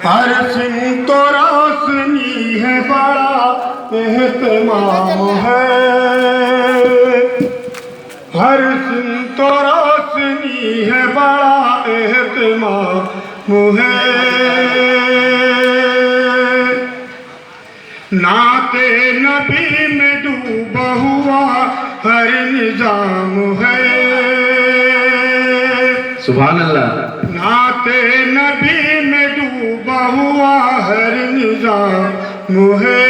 हर सिंह तो रोशनी है, बड़ा एहतमाम है। हर सिंह तो रोशनी है, बड़ा एहतमाम है। नाते नबी में डूबा हुआ हर निजाम है। सुभान अल्लाह। नाते नबी में डूबा हुआ हर निजाम है।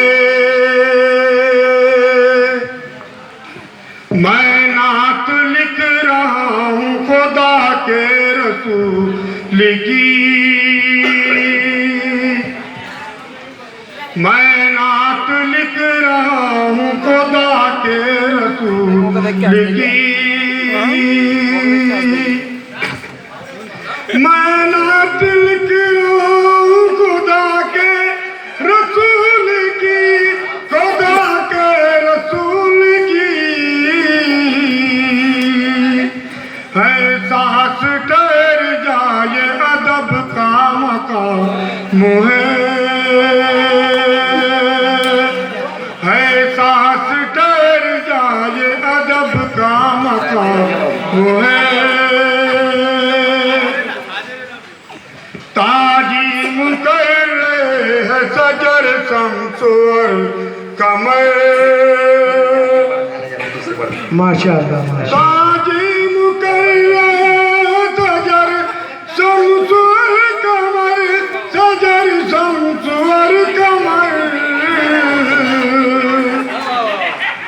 मैं नात लिख रहा हूँ खुदा के रसूल की। मैं नात लिख रहा हूँ खुदा के रसूल की। मैं नात लिख रहा हूँ खुदा के रसूल की, खुदा के रसूल की। है सांस ठहर जाए अदब का मकाम है। है सांस ठहर जाए अदब का मकाम है। ताजीम कर रहे हैं सजर शमसुर कमर। माशाअल्लाह। ताजीम कर रहे हैं सजर शमसुर कमर, सजर शमसुर कमर।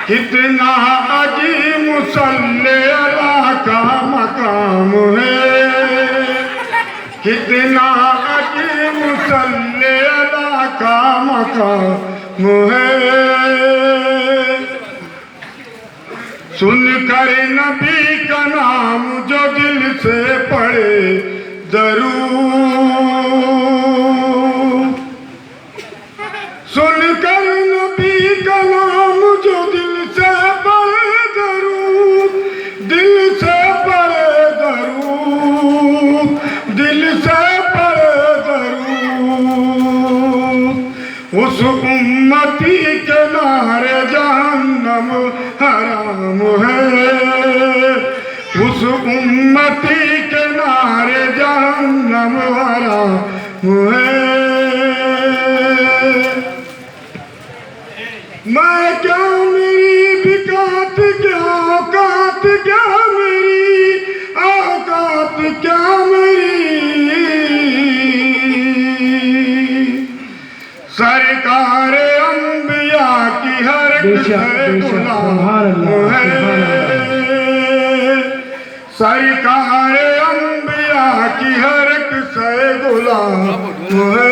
कितना अजीम सल्ले अल्लाह का मकाम है। कितना अजीम सल्ले अल्लाह का मकाम है। सुनकर नबी का नाम जो दिल से पढ़े दरूद। सुनकर नबी का नाम जो दिल से पढ़े दरूद, दिल से पढ़े दरूद, दिल से पढ़े दरूद। उस उम्मती के नारे जहन्नम हराम है। उस उम्मती के नारे जहन्नम हराम है। मैं क्या मेरी बिकात, क्या औकात, क्या मेरी औकात, क्या मेरी। सरकार अंबिया की हर गुलाम है। सरकार अंबिया की हर से गुलाम है।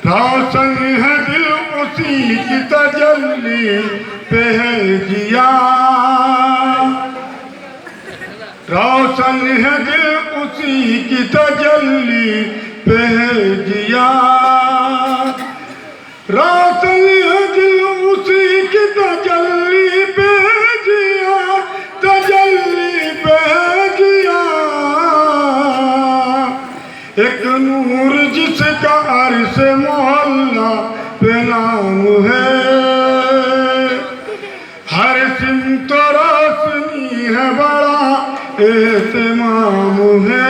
रोशन है दिल उसी की तजल्ली पे है जिया। रोशन है दिल उसी की तजल्ली पे है जिया। रोशन है दिल उसी की तजल्ली पे है जिया, तजल्ली पे है जिया। एक नूर जिसका अर्श मोहल्ला पे नाम है। हर सिमत रोशनी है, बड़ा एहतमाम है।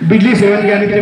बिजली सेवन के